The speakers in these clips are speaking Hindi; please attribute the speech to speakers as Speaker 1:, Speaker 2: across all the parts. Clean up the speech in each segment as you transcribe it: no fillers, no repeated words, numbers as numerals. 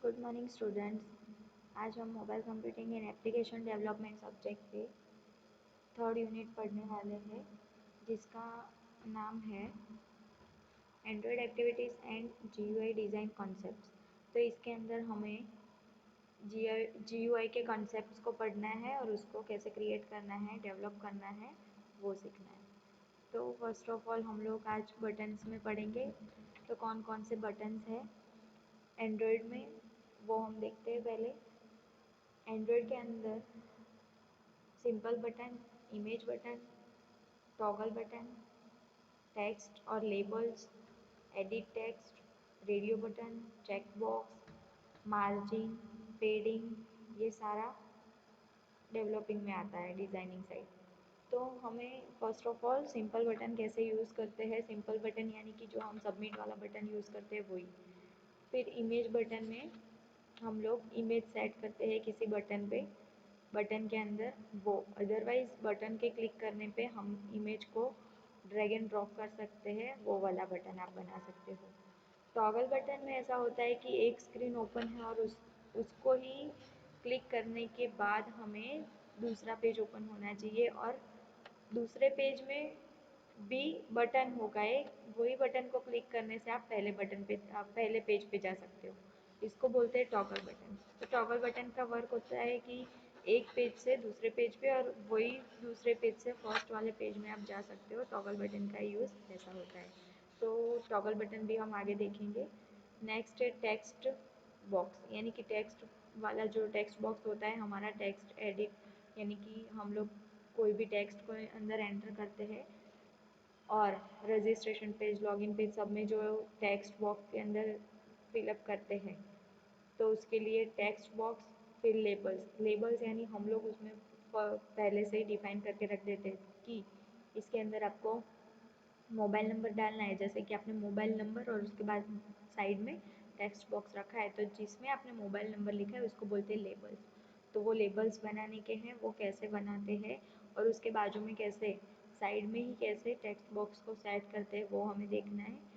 Speaker 1: Good morning students. आज हम mobile computing and application development subject पे थर्ड यूनिट पढ़ने वाले हैं, जिसका नाम है Android activities and GUI design concepts. तो इसके अंदर हमें जीयूआई के कॉन्सेप्ट्स को पढ़ना है और उसको कैसे क्रिएट करना है, डेवलप करना है, वो सीखना है। तो फर्स्ट ऑफ ऑल हम लोग आज बटन्स में पढ़ेंगे। तो कौन कौन से बटन्स हैं एंड्रॉयड में, वो हम देखते हैं पहले। एंड्रॉयड के अंदर simple button, image button, toggle button, text और labels, edit text, radio button, check box, margin, padding, ये सारा डेवलपिंग में आता है, डिज़ाइनिंग साइड। तो हमें first of all simple button कैसे यूज़ करते हैं, सिंपल बटन यानी कि जो हम सबमिट वाला बटन यूज़ करते हैं वही। फिर इमेज बटन में हम लोग इमेज सेट करते हैं किसी बटन पे, बटन के अंदर वो, अदरवाइज बटन के क्लिक करने पे हम इमेज को ड्रैग एंड ड्रॉप कर सकते हैं, वो वाला बटन आप बना सकते हो। टॉगल बटन में ऐसा होता है कि एक स्क्रीन ओपन है और उसको ही क्लिक करने के बाद हमें दूसरा पेज ओपन होना चाहिए और दूसरे पेज में भी बटन होगा एक, वही बटन को क्लिक करने से आप पहले पेज पे जा सकते हो। इसको बोलते हैं टॉगल बटन। तो टॉगल बटन का वर्क होता है कि एक पेज से दूसरे पेज पे और वही दूसरे पेज से फर्स्ट वाले पेज में आप जा सकते हो। टॉगल बटन का यूज़ ऐसा होता है। तो टॉगल बटन भी हम आगे देखेंगे। नेक्स्ट है टेक्स्ट बॉक्स, यानी कि टेक्स्ट वाला जो टेक्स्ट बॉक्स होता है हमारा, टेक्स्ट एडिट यानी कि हम लोग कोई भी टेक्स्ट को अंदर एंटर करते हैं और रजिस्ट्रेशन पेज, लॉगिन पेज, सब में जो टेक्स्ट बॉक्स के अंदर फिलअप करते हैं, तो उसके लिए टेक्स्ट बॉक्स। फिर लेबल्स, लेबल्स यानी हम लोग उसमें पहले से ही डिफाइन करके रख देते हैं कि इसके अंदर आपको मोबाइल नंबर डालना है। जैसे कि आपने मोबाइल नंबर और उसके बाद साइड में टेक्स्ट बॉक्स रखा है, तो जिसमें आपने मोबाइल नंबर लिखा है उसको बोलते हैं लेबल्स। तो वो लेबल्स बनाने के हैं, वो कैसे बनाते हैं और उसके बाजू में कैसे, साइड में ही कैसे टेक्स्ट बॉक्स को सेट करते हैं, वो हमें देखना है।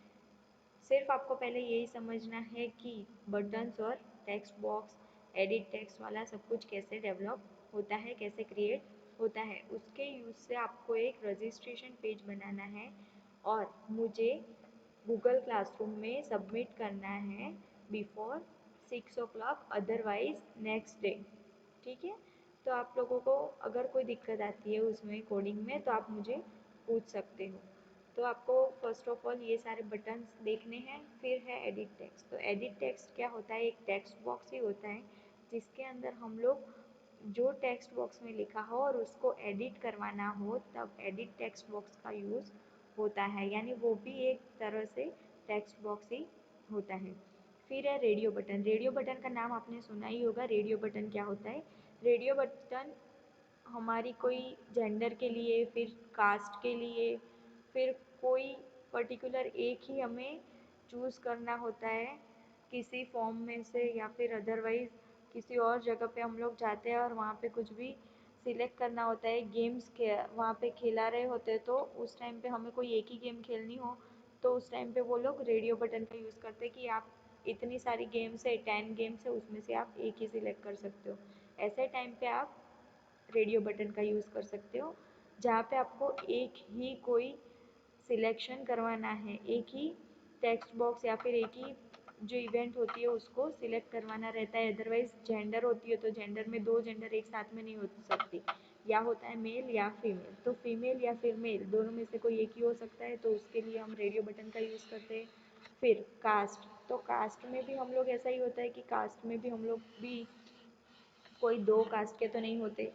Speaker 1: सिर्फ आपको पहले यही समझना है कि बटन्स और टेक्स्ट बॉक्स, एडिट टेक्स्ट वाला सब कुछ कैसे डेवलप होता है, कैसे क्रिएट होता है। उसके यूज़ से आपको एक रजिस्ट्रेशन पेज बनाना है और मुझे गूगल क्लासरूम में सबमिट करना है before 6 o'clock, otherwise next day. ठीक है। तो आप लोगों को अगर कोई दिक्कत आती है उसमें कोडिंग में तो आप मुझे पूछ सकते हो। तो आपको फर्स्ट ऑफ ऑल ये सारे बटन्स देखने हैं। फिर है एडिट टेक्स्ट। तो एडिट टेक्स्ट क्या होता है, एक टेक्स्ट बॉक्स ही होता है जिसके अंदर हम लोग जो टेक्स्ट बॉक्स में लिखा हो और उसको एडिट करवाना हो तब एडिट टेक्स्ट बॉक्स का यूज़ होता है, यानी वो भी एक तरह से टेक्स्ट बॉक्स ही होता है। फिर है रेडियो बटन। रेडियो बटन का नाम आपने सुना ही होगा। रेडियो बटन क्या होता है, रेडियो बटन हमारी कोई जेंडर के लिए, फिर कास्ट के लिए, फिर कोई पर्टिकुलर एक ही हमें चूज़ करना होता है किसी फॉर्म में से, या फिर अदरवाइज़ किसी और जगह पे हम लोग जाते हैं और वहाँ पे कुछ भी सिलेक्ट करना होता है, गेम्स के वहाँ पे खिला रहे होते हैं, तो उस टाइम पे हमें कोई एक ही गेम खेलनी हो तो उस टाइम पे वो लोग रेडियो बटन का यूज़ करते हैं कि आप इतनी सारी गेम्स है, 10 गेम्स है, उसमें से आप एक ही सिलेक्ट कर सकते हो। ऐसे टाइम पे आप रेडियो बटन का यूज़ कर सकते हो, जहाँ पे आपको एक ही कोई सिलेक्शन करवाना है, एक ही टेक्स्ट बॉक्स या फिर एक ही जो इवेंट होती है उसको सिलेक्ट करवाना रहता है। अदरवाइज जेंडर होती है तो जेंडर में दो जेंडर एक साथ में नहीं हो सकती, या होता है मेल या फीमेल। तो फीमेल या फिर मेल दोनों में से कोई एक ही हो सकता है, तो उसके लिए हम रेडियो बटन का यूज़ करते हैं। फिर कास्ट, तो कास्ट में भी हम लोग ऐसा ही होता है कि कास्ट में भी हम लोग भी कोई दो कास्ट के तो नहीं होते।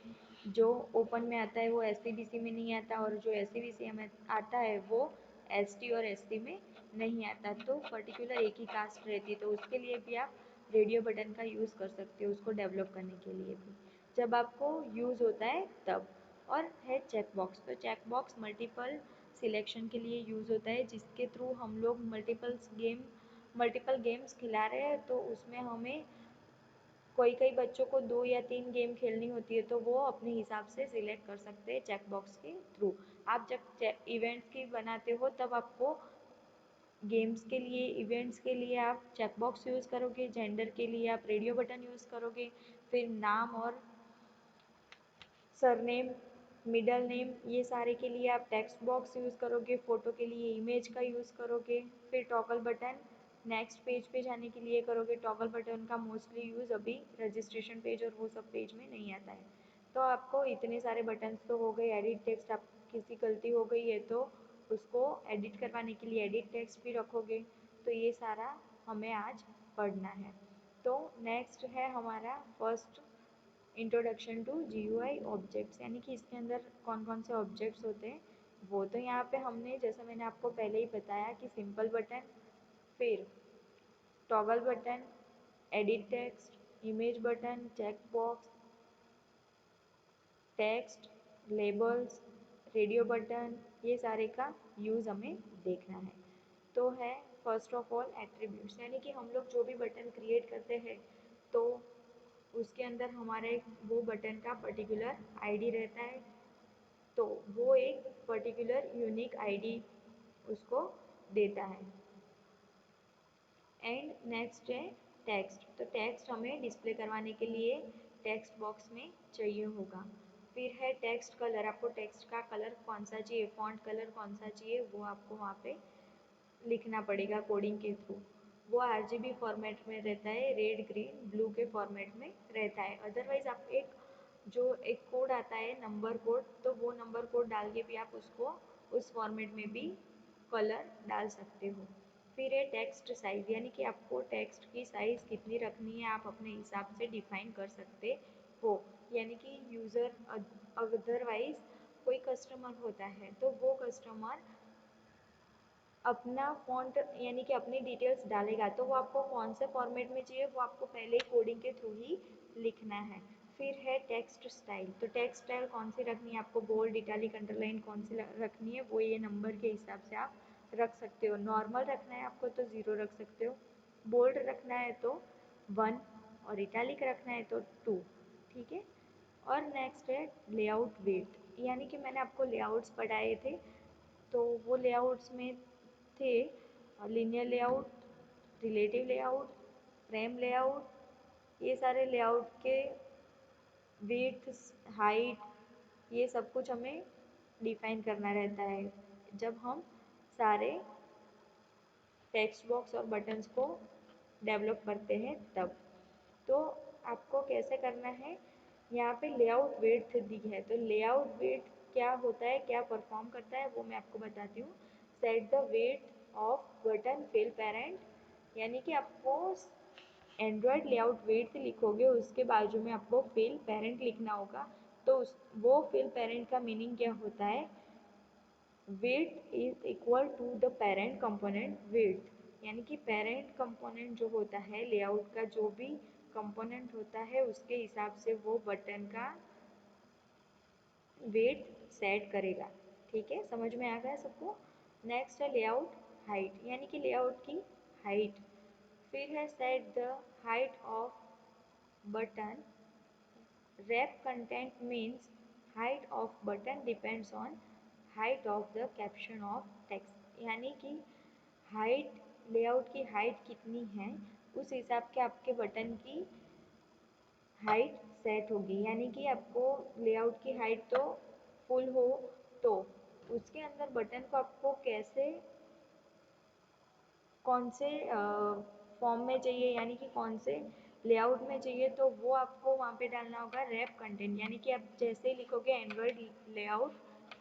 Speaker 1: जो ओपन में आता है वो एससीबीसी में नहीं आता और जो एससीबीसी में आता है वो एसटी और एससी में नहीं आता। तो पर्टिकुलर एक ही कास्ट रहती है, तो उसके लिए भी आप रेडियो बटन का यूज़ कर सकते हो, उसको डेवलप करने के लिए भी जब आपको यूज़ होता है तब। और है चेक बॉक्स। तो चेक बॉक्स मल्टीपल सिलेक्शन के लिए यूज़ होता है, जिसके थ्रू हम लोग मल्टीपल गेम्स खिला रहे हैं, तो उसमें हमें कई बच्चों को 2 या 3 गेम खेलनी होती है तो वो अपने हिसाब से सिलेक्ट कर सकते हैं चेक बॉक्स के थ्रू। आप जब इवेंट्स की बनाते हो तब आपको गेम्स के लिए, इवेंट्स के लिए आप चेकबॉक्स यूज़ करोगे, जेंडर के लिए आप रेडियो बटन यूज़ करोगे, फिर नाम और सरनेम, मिडल नेम, ये सारे के लिए आप टेक्स्ट बॉक्स यूज़ करोगे, फ़ोटो के लिए इमेज का यूज़ करोगे, फिर टॉगल बटन नेक्स्ट पेज पे जाने के लिए करोगे। टॉगल बटन का मोस्टली यूज़ अभी रजिस्ट्रेशन पेज और वो सब पेज में नहीं आता है। तो आपको इतने सारे बटन्स तो हो गए। एडिट टेक्स्ट, आप किसी गलती हो गई है तो उसको एडिट करवाने के लिए एडिट टेक्स्ट भी रखोगे। तो ये सारा हमें आज पढ़ना है। तो नेक्स्ट है हमारा first introduction to GUI objects, यानी कि इसके अंदर कौन कौन से ऑब्जेक्ट्स होते हैं वो तो यहाँ पे हमने, जैसा मैंने आपको पहले ही बताया कि सिंपल बटन, फिर toggle button, edit text, image button, check box, text, labels, radio button, ये सारे का यूज़ हमें देखना है। तो है फर्स्ट ऑफ ऑल एट्रीब्यूट्स, यानी कि हम लोग जो भी बटन क्रिएट करते हैं तो उसके अंदर हमारे वो बटन का पर्टिकुलर आईडी रहता है। तो वो एक पर्टिकुलर यूनिक आईडी उसको देता है। एंड नेक्स्ट है टेक्स्ट। तो टेक्स्ट हमें डिस्प्ले करवाने के लिए टेक्स्ट बॉक्स में चाहिए होगा। फिर है टेक्स्ट कलर, आपको टेक्स्ट का कलर कौन सा चाहिए, फॉन्ट कलर कौन सा चाहिए, वो आपको वहाँ पे लिखना पड़ेगा कोडिंग के थ्रू। वो आरजीबी फॉर्मेट में रहता है, रेड ग्रीन ब्लू के फॉर्मेट में रहता है। अदरवाइज आप एक कोड आता है नंबर कोड, तो वो नंबर कोड डाल के भी आप उसको उस फॉर्मेट में भी कलर डाल सकते हो। फिर है टेक्स्ट साइज, यानी कि आपको टेक्स्ट की साइज कितनी रखनी है आप अपने हिसाब से डिफाइन कर सकते हो। यानी कि यूज़र अदरवाइज कोई कस्टमर होता है तो वो कस्टमर अपना फ़ॉन्ट यानी कि अपनी डिटेल्स डालेगा, तो वो आपको कौन से फॉर्मेट में चाहिए वो आपको पहले ही कोडिंग के थ्रू ही लिखना है। फिर है टेक्स्ट स्टाइल, तो टेक्स्ट स्टाइल कौन सी रखनी है आपको, बोल्ड, इटैलिक, अंडरलाइन कौन सी रखनी है वो ये नंबर के हिसाब से आप रख सकते हो। नॉर्मल रखना है आपको तो 0 रख सकते हो, बोल्ड रखना है तो 1 और इटैलिक रखना है तो 2। ठीक है। और नेक्स्ट है लेआउट विड्थ, यानी कि मैंने आपको लेआउट्स पढ़ाए थे तो वो लेआउट्स में थे linear layout, relative layout, frame layout, ये सारे लेआउट के विड्थ, हाइट, ये सब कुछ हमें डिफाइन करना रहता है जब हम सारे टेक्स्ट बॉक्स और बटन्स को डेवलप करते हैं तब। तो आपको कैसे करना है, यहाँ पे लेआउट विड्थ दी है तो लेआउट विड्थ क्या होता है, क्या परफॉर्म करता है वो मैं आपको बताती हूँ। Set the width of button fill parent, यानी कि आपको एंड्रॉयड लेआउट विड्थ लिखोगे उसके बाजू में आपको फिल पेरेंट लिखना होगा। तो वो फिल पेरेंट का मीनिंग क्या होता है, width is equal to the parent component width, यानी कि पेरेंट कंपोनेंट जो होता है लेआउट का, जो भी कंपोनेंट होता है उसके हिसाब से वो बटन का वेट सेट करेगा। ठीक है, समझ में आ गया सबको। नेक्स्ट है लेआउट हाइट, यानी कि लेआउट की हाइट। फिर है set the height off button wrap content means height of button depends on height of the caption of text, यानी कि हाइट, लेआउट की हाइट कितनी है उस हिसाब के आपके बटन की हाइट सेट होगी। यानी कि आपको लेआउट की हाइट तो फुल हो तो उसके अंदर बटन को आपको कैसे, कौन से फॉर्म में चाहिए, यानी कि कौन से लेआउट में चाहिए, तो वो आपको वहाँ पे डालना होगा रैप कंटेंट। यानी कि आप जैसे ही लिखोगे एंड्रॉयड लेआउट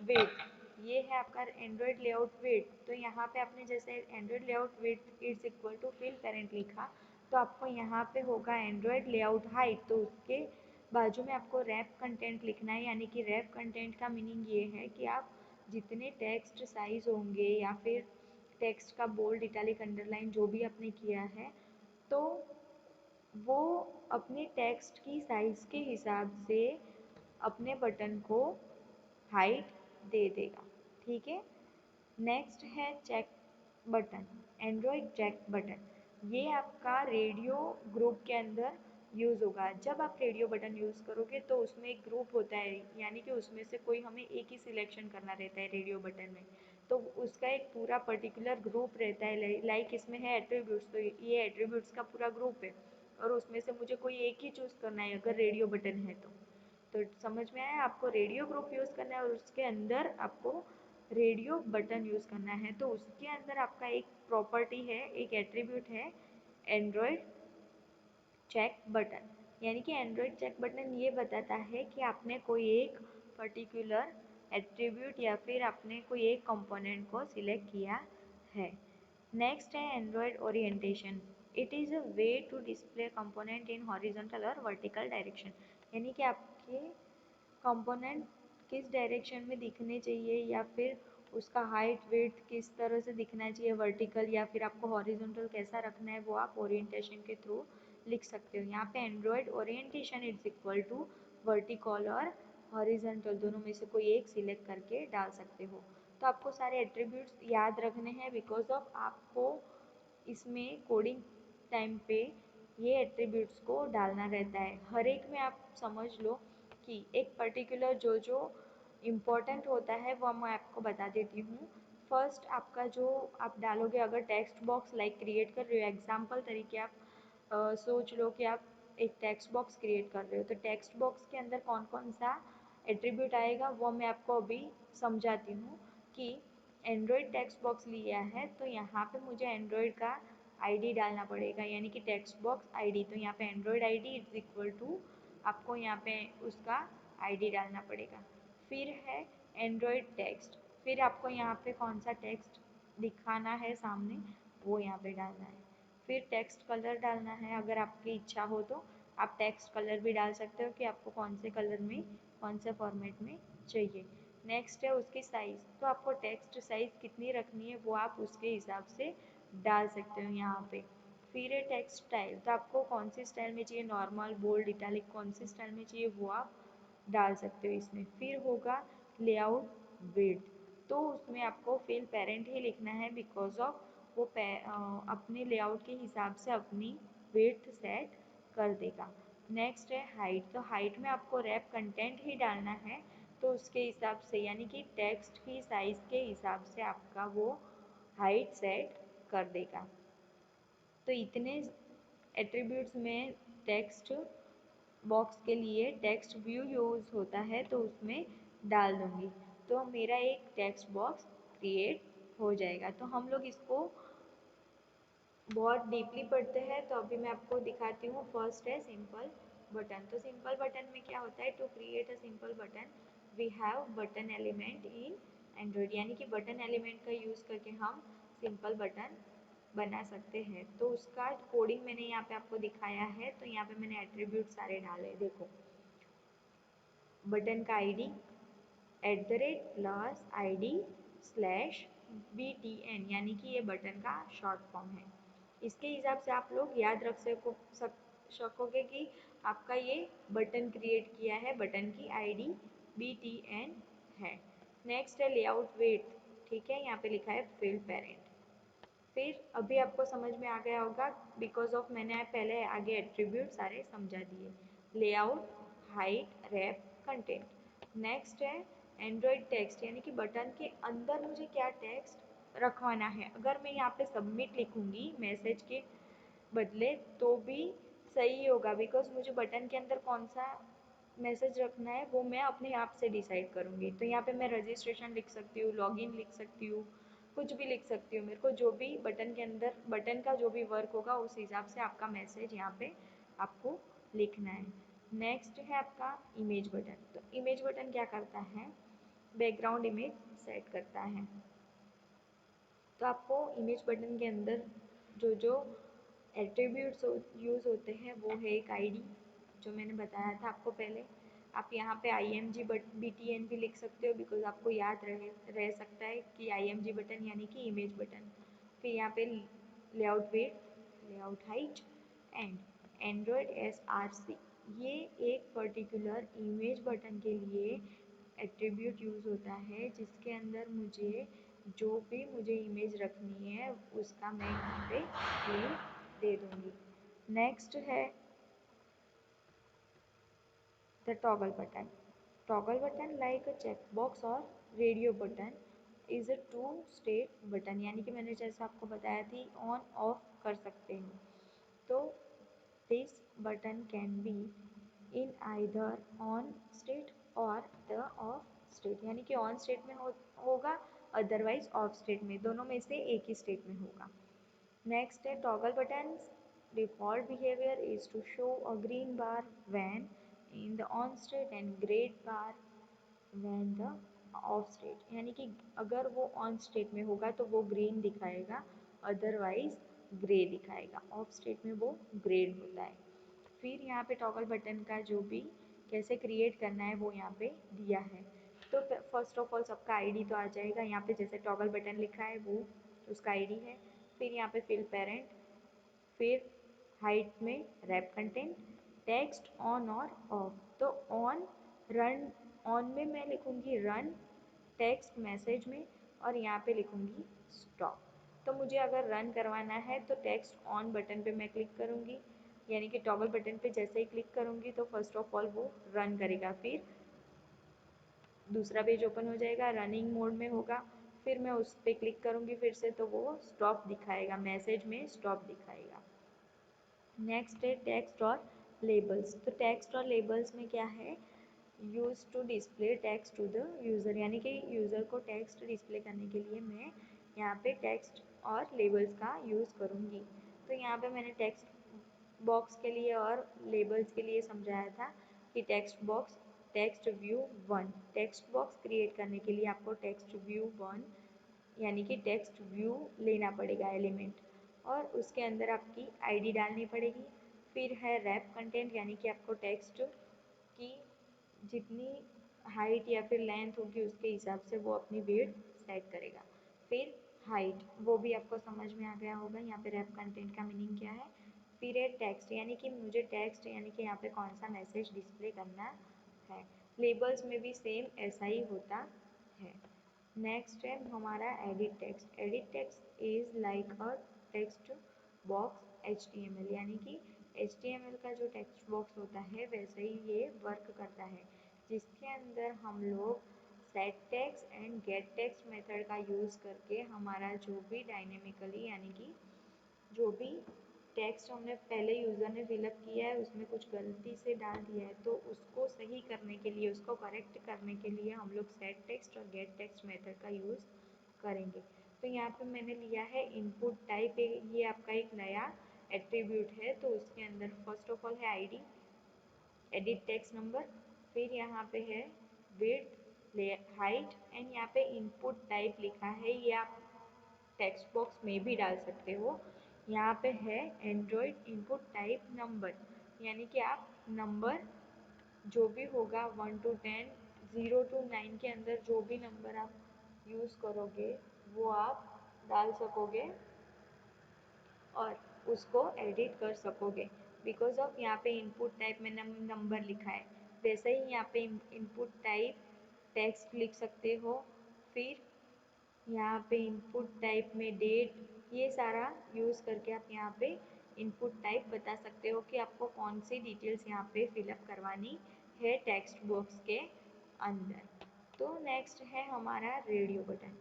Speaker 1: विड्थ, ये है आपका एंड्रॉयड लेआउट विड्थ, तो यहाँ पे आपने जैसे Android layout width is equal to fill parent लिखा, तो आपको यहाँ पे होगा एंड्रॉयड लेआउट हाइट, तो उसके बाजू में आपको रैप कंटेंट लिखना है। यानी कि रैप कंटेंट का मीनिंग ये है कि आप जितने टेक्स्ट साइज होंगे या फिर टेक्स्ट का बोल्ड, इटैलिक, अंडरलाइन जो भी आपने किया है तो वो अपने टेक्स्ट की साइज के हिसाब से अपने बटन को हाइट दे देगा। ठीक है। नेक्स्ट है check button, Android check button, ये आपका रेडियो ग्रुप के अंदर यूज़ होगा। जब आप रेडियो बटन यूज़ करोगे तो उसमें एक ग्रुप होता है, यानी कि उसमें से कोई हमें एक ही सिलेक्शन करना रहता है रेडियो बटन में। तो उसका एक पूरा पर्टिकुलर ग्रुप रहता है, लाइक इसमें है एट्रीब्यूट्स, तो ये एट्रीब्यूट्स का पूरा ग्रुप है और उसमें से मुझे कोई एक ही चूज़ करना है अगर रेडियो बटन है तो समझ में आया, आपको रेडियो ग्रुप यूज़ करना है और उसके अंदर आपको रेडियो बटन यूज़ करना है। तो उसके अंदर आपका एक प्रॉपर्टी है, एक एट्रीब्यूट है एंड्रॉयड चेक बटन, यानी कि एंड्रॉयड चेक बटन ये बताता है कि आपने कोई एक पर्टिकुलर एट्रीब्यूट या फिर आपने कोई एक कंपोनेंट को सिलेक्ट किया है। नेक्स्ट है Android orientation. It is a way to display component in horizontal और वर्टिकल डायरेक्शन, यानी कि आपके कंपोनेंट किस डायरेक्शन में दिखने चाहिए या फिर उसका हाइट विड्थ किस तरह से दिखना चाहिए, वर्टिकल या फिर आपको हॉरिजॉन्टल कैसा रखना है, वो आप ओरिएंटेशन के थ्रू लिख सकते हो। यहाँ पे Android orientation is equal to vertical और हॉरिजॉन्टल दोनों में से कोई एक सिलेक्ट करके डाल सकते हो। तो आपको सारे एट्रीब्यूट्स याद रखने हैं बिकॉज ऑफ आपको इसमें कोडिंग टाइम पे ये एट्रीब्यूट्स को डालना रहता है। हर एक में आप समझ लो कि एक पर्टिकुलर जो जो इम्पोर्टेंट होता है वो मैं आपको बता देती हूँ। फर्स्ट आपका जो आप डालोगे, अगर टेक्स्ट बॉक्स लाइक क्रिएट कर रहे हो, एग्जाम्पल तरीके आप सोच लो कि आप एक टेक्स्ट बॉक्स क्रिएट कर रहे हो, तो टेक्स्ट बॉक्स के अंदर कौन कौन सा एट्रीब्यूट आएगा वो मैं आपको अभी समझाती हूँ। कि एंड्रॉयड टेक्स्ट बॉक्स लिया है तो यहाँ पे मुझे एंड्रॉयड का आईडी डालना पड़ेगा, यानी कि टेक्स्ट बॉक्स आईडी, तो यहाँ पे Android ID is equal to आपको यहाँ पे उसका आईडी डालना पड़ेगा। फिर है एंड्रॉयड टेक्स्ट, फिर आपको यहाँ पे कौन सा टेक्स्ट दिखाना है सामने वो यहाँ पे डालना है। फिर टेक्स्ट कलर डालना है, अगर आपकी इच्छा हो तो आप टेक्स्ट कलर भी डाल सकते हो कि आपको कौन से कलर में कौन से फॉर्मेट में चाहिए। नेक्स्ट है उसकी साइज़, तो आपको टेक्स्ट साइज़ कितनी रखनी है वो आप उसके हिसाब से डाल सकते हो यहाँ पे। फिर है टेक्स्ट स्टाइल, तो आपको कौन सी स्टाइल में चाहिए, नॉर्मल, बोल्ड, इटैलिक, कौन सी स्टाइल में चाहिए वो आप डाल सकते हो इसमें। फिर होगा लेआउट विड्थ, तो उसमें आपको फिल पेरेंट ही लिखना है बिकॉज ऑफ वो अपने लेआउट के हिसाब से अपनी विड्थ सेट कर देगा। नेक्स्ट है हाइट, तो हाइट में आपको रैप कंटेंट ही डालना है तो उसके हिसाब से, यानी कि टेक्स्ट की साइज़ के हिसाब से आपका वो हाइट सेट कर देगा। तो इतने एट्रीब्यूट्स में टेक्स्ट बॉक्स के लिए टेक्स्ट व्यू यूज़ होता है तो उसमें डाल दूँगी, तो मेरा एक टेक्स्ट बॉक्स क्रिएट हो जाएगा। तो हम लोग इसको बहुत डीपली पढ़ते हैं तो अभी मैं आपको दिखाती हूँ। फर्स्ट है सिंपल बटन, तो सिंपल बटन में क्या होता है, to create a simple button we have button element in Android, यानी कि बटन एलिमेंट का यूज़ करके हम सिंपल बटन बना सकते हैं। तो उसका कोडिंग मैंने यहाँ पे आपको दिखाया है, तो यहाँ पे मैंने एट्रीब्यूट सारे डाले, देखो बटन का आईडी @ +ID /BTN, यानी कि ये बटन का शॉर्ट फॉर्म है। इसके हिसाब से आप लोग याद रख सकोगे कि आपका ये बटन क्रिएट किया है, बटन की आईडी BTN है। नेक्स्ट है लेआउट विड्थ, ठीक है, यहाँ पे लिखा है फिल पेरेंट। फिर अभी आपको समझ में आ गया होगा बिकॉज ऑफ मैंने पहले आगे एट्रीब्यूट सारे समझा दिए, layout, height, wrap, content. Next है एंड्रॉयड टेक्स्ट, यानी कि बटन के अंदर मुझे क्या टेक्स्ट रखवाना है। अगर मैं यहाँ पे सबमिट लिखूँगी मैसेज के बदले तो भी सही होगा बिकॉज मुझे बटन के अंदर कौन सा मैसेज रखना है वो मैं अपने आप से डिसाइड करूँगी। तो यहाँ पे मैं रजिस्ट्रेशन लिख सकती हूँ, लॉगिन लिख सकती हूँ, कुछ भी लिख सकती हूँ। मेरे को जो भी बटन के अंदर बटन का जो भी वर्क होगा उस हिसाब से आपका मैसेज यहाँ पे आपको लिखना है। नेक्स्ट है आपका इमेज बटन, तो इमेज बटन क्या करता है, बैकग्राउंड इमेज सेट करता है। तो आपको इमेज बटन के अंदर जो जो एट्रीब्यूट्स यूज़ होते हैं वो है एक आईडी, जो मैंने बताया था आपको पहले। आप यहाँ पे IMG BTN भी लिख सकते हो बिकॉज आपको याद रह सकता है कि IMG बटन यानी कि इमेज बटन। फिर यहाँ पे layout width, layout height and Android SRC, ये एक पर्टिकुलर इमेज बटन के लिए एट्रीब्यूट यूज़ होता है जिसके अंदर मुझे जो भी मुझे इमेज रखनी है उसका मैं यहाँ पे नेम दे दूँगी। नेक्स्ट है the toggle button, toggle button like a check box और radio button is a two state button, यानी कि मैंने जैसे आपको बताया थी ऑन ऑफ कर सकते हो। तो this button can be in either on state और द ऑफ स्टेट, यानी कि ऑन स्टेट में होगा, अदरवाइज ऑफ स्टेट में, दोनों में से एक ही स्टेट में होगा। नेक्स्ट है toggle buttons. Default behaviour is to show a green bar when in the on state and grey bar when the off state, यानी कि अगर वो ऑन स्टेट में होगा तो वो ग्रीन दिखाएगा, अदरवाइज ग्रे दिखाएगा, ऑफ स्टेट में वो ग्रे होता है। फिर यहाँ पे टॉगल बटन का जो भी कैसे क्रिएट करना है वो यहाँ पे दिया है। तो फर्स्ट ऑफ ऑल सबका आईडी तो आ जाएगा, यहाँ पे जैसे टॉगल बटन लिखा है वो उसका आईडी है। फिर यहाँ पे फिल पेरेंट, फिर हाइट में रैप कंटेंट, टेक्स्ट ऑन और ऑफ। तो ऑन, रन, ऑन में मैं लिखूँगी रन टेक्स्ट मैसेज में, और यहाँ पे लिखूँगी स्टॉप। तो मुझे अगर रन करवाना है तो टेक्स्ट ऑन बटन पे मैं क्लिक करूँगी, यानी कि टॉगल बटन पे जैसे ही क्लिक करूँगी तो फर्स्ट ऑफ ऑल वो रन करेगा, फिर दूसरा पेज ओपन हो जाएगा, रनिंग मोड में होगा, फिर मैं उस पर क्लिक करूँगी फिर से तो वो स्टॉप दिखाएगा, मैसेज में स्टॉप दिखाएगा। नेक्स्ट है टेक्स्ट और लेबल्स। तो टेक्स्ट और लेबल्स में क्या है, use to display text to the user, यानी कि यूज़र को टेक्स्ट डिस्प्ले करने के लिए मैं यहाँ पे टेक्स्ट और लेबल्स का यूज़ करूँगी। तो यहाँ पे मैंने टेक्स्ट बॉक्स के लिए और लेबल्स के लिए समझाया था कि text box text view one, text box create करने के लिए आपको टेक्स्ट व्यू वन यानी कि टेक्स्ट व्यू लेना पड़ेगा एलिमेंट, और उसके अंदर आपकी आईडी डालनी पड़ेगी। फिर है रैप कंटेंट, यानी कि आपको टेक्स्ट की जितनी हाइट या फिर लेंथ होगी उसके हिसाब से वो अपनी विड्थ सेट करेगा। फिर हाइट, वो भी आपको समझ में आ गया होगा यहाँ पे रैप कंटेंट का मीनिंग क्या है। फिर है टेक्स्ट, यानी कि मुझे टेक्स्ट यानी कि यहाँ पे कौन सा मैसेज डिस्प्ले करना है। लेबल्स में भी सेम ऐसा ही होता है। नेक्स्ट है हमारा edit text. Edit text is like a text box HTML, यानी कि HTML का जो टेक्स्ट बॉक्स होता है वैसे ही ये वर्क करता है, जिसके अंदर हम लोग set text and gate text method का यूज़ करके हमारा जो भी डायनेमिकली यानी कि जो भी टेक्स्ट हमने पहले यूज़र ने फिलअप किया है उसमें कुछ गलती से डाल दिया है तो उसको सही करने के लिए, उसको करेक्ट करने के लिए हम लोग सेट टेक्स्ट और गेट टेक्स्ट मेथड का यूज़ करेंगे। तो यहाँ पे मैंने लिया है इनपुट टाइप, ये आपका एक नया एट्रीब्यूट है, तो उसके अंदर फर्स्ट ऑफ ऑल है आईडी, एडिट टेक्स्ट नंबर, फिर यहाँ पे है विड्थ, हाइट, एंड यहाँ पे इनपुट टाइप लिखा है, ये आप टेक्स्ट बॉक्स में भी डाल सकते हो। यहाँ पे है एंड्रॉयड इनपुट टाइप नंबर, यानी कि आप नंबर जो भी होगा 1 to 10, 0 to 9 के अंदर जो भी नंबर आप यूज़ करोगे वो आप डाल सकोगे और उसको एडिट कर सकोगे। बिकॉज ऑफ यहाँ पे इनपुट टाइप में नंबर लिखा है, वैसे ही यहाँ पे इनपुट टाइप टेक्स्ट लिख सकते हो। फिर यहाँ पे इनपुट टाइप में डेट, ये सारा यूज़ करके आप यहाँ पे इनपुट टाइप बता सकते हो कि आपको कौन सी डिटेल्स यहाँ पे फिलअप करवानी है टेक्स्ट बॉक्स के अंदर। तो नेक्स्ट है हमारा radio button.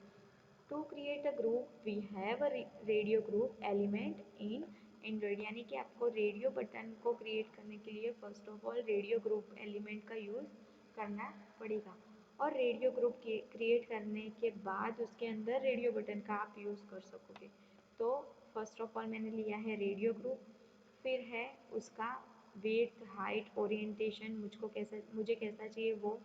Speaker 1: To create a group we have a radio group element in Android, यानी कि आपको रेडियो बटन को क्रिएट करने के लिए first of all radio group element का यूज़ करना पड़ेगा, और रेडियो ग्रुप क्रिएट करने के बाद उसके अंदर रेडियो बटन का आप यूज़ कर सकोगे। तो फर्स्ट ऑफ ऑल मैंने लिया है रेडियो ग्रुप, फिर है उसका वेट, हाइट, ओरिएंटेशन, मुझे कैसा चाहिए वो,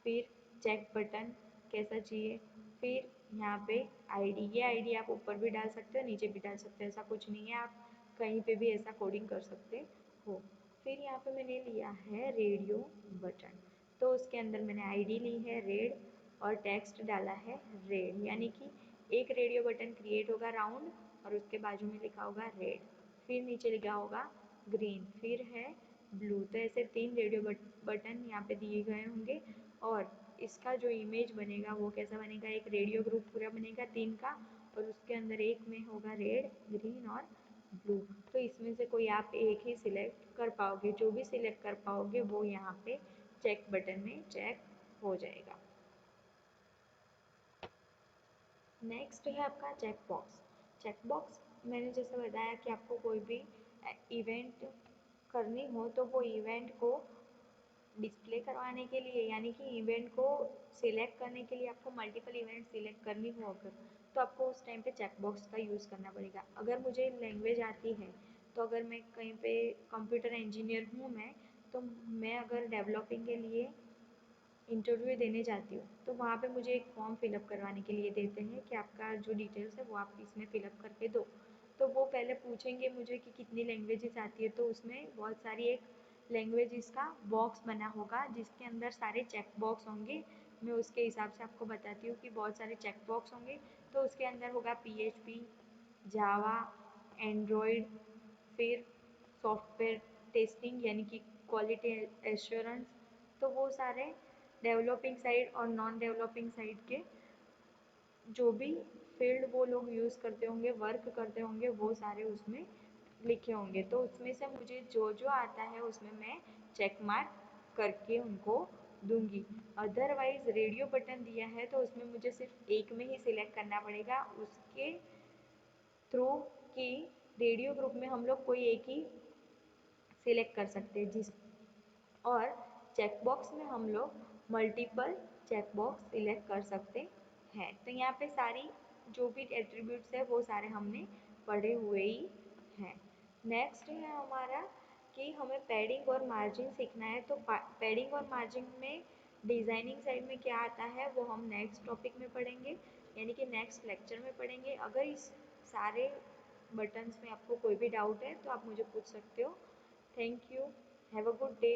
Speaker 1: फिर चेक बटन कैसा चाहिए, फिर यहाँ पे आईडी, ये आईडी आप ऊपर भी डाल सकते हो नीचे भी डाल सकते हो, ऐसा कुछ नहीं है, आप कहीं पे भी ऐसा कोडिंग कर सकते हो। फिर यहाँ पे मैंने लिया है रेडियो बटन, तो उसके अंदर मैंने आईडी ली है रेड और टेक्स्ट डाला है रेड, यानी कि एक रेडियो बटन क्रिएट होगा राउंड और उसके बाजू में लिखा होगा रेड, फिर नीचे लिखा होगा ग्रीन, फिर है ब्लू। तो ऐसे 3 रेडियो बटन यहाँ पे दिए गए होंगे, और इसका जो इमेज बनेगा वो कैसा बनेगा, एक रेडियो ग्रुप पूरा बनेगा 3 का, और उसके अंदर एक में होगा रेड, ग्रीन और ब्लू। तो इसमें से कोई आप एक ही सिलेक्ट कर पाओगे, जो भी सिलेक्ट कर पाओगे वो यहाँ पे चेक बटन में चेक हो जाएगा। नेक्स्ट है आपका चेक बॉक्स। चेक बॉक्स मैंने जैसे बताया कि आपको कोई भी इवेंट करनी हो तो वो इवेंट को डिस्प्ले करवाने के लिए यानी कि इवेंट को सिलेक्ट करने के लिए आपको मल्टीपल इवेंट सिलेक्ट करनी हो अगर, तो आपको उस टाइम पे चेक बॉक्स का यूज़ करना पड़ेगा। अगर मुझे लैंग्वेज आती है तो अगर मैं कहीं पे कंप्यूटर इंजीनियर हूँ मैं, तो मैं अगर डेवलपिंग के लिए इंटरव्यू देने जाती हूँ तो वहाँ पे मुझे एक फॉर्म फिलअप करवाने के लिए देते हैं कि आपका जो डिटेल्स है वो आप इसमें फिलअप करके दो। तो वो पहले पूछेंगे मुझे कि कितनी लैंग्वेजेस आती है, तो उसमें बहुत सारी एक लैंग्वेजेस का बॉक्स बना होगा जिसके अंदर सारे चेक बॉक्स होंगे। मैं उसके हिसाब से आपको बताती हूँ कि बहुत सारे चेक बॉक्स होंगे। तो उसके अंदर होगा PHP, जावा, एंड्रॉयड, फिर सॉफ्टवेयर टेस्टिंग यानी कि क्वालिटी एश्योरेंस। तो वो सारे डेवलपिंग साइड और नॉन डेवलपिंग साइड के जो भी फील्ड वो लोग यूज़ करते होंगे, वर्क करते होंगे, वो सारे उसमें लिखे होंगे। तो उसमें से मुझे जो जो आता है उसमें मैं चेक मार्क करके उनको दूंगी। अदरवाइज रेडियो बटन दिया है तो उसमें मुझे सिर्फ एक में ही सिलेक्ट करना पड़ेगा उसके थ्रू कि रेडियो ग्रुप में हम लोग कोई एक ही सिलेक्ट कर सकते हैं जिस, और चेक बॉक्स में हम लोग मल्टीपल चेक बॉक्स सिलेक्ट कर सकते हैं। तो यहाँ पे सारी जो भी एट्रीब्यूट्स है वो सारे हमने पढ़े हुए ही हैं। नेक्स्ट है हमारा कि हमें पैडिंग और मार्जिन सीखना है। तो पैडिंग और मार्जिन में डिज़ाइनिंग साइड में क्या आता है वो हम नेक्स्ट टॉपिक में पढ़ेंगे, यानी कि नेक्स्ट लेक्चर में पढ़ेंगे। अगर इस सारे बटन्स में आपको कोई भी डाउट है तो आप मुझे पूछ सकते हो। Thank you, have a good day.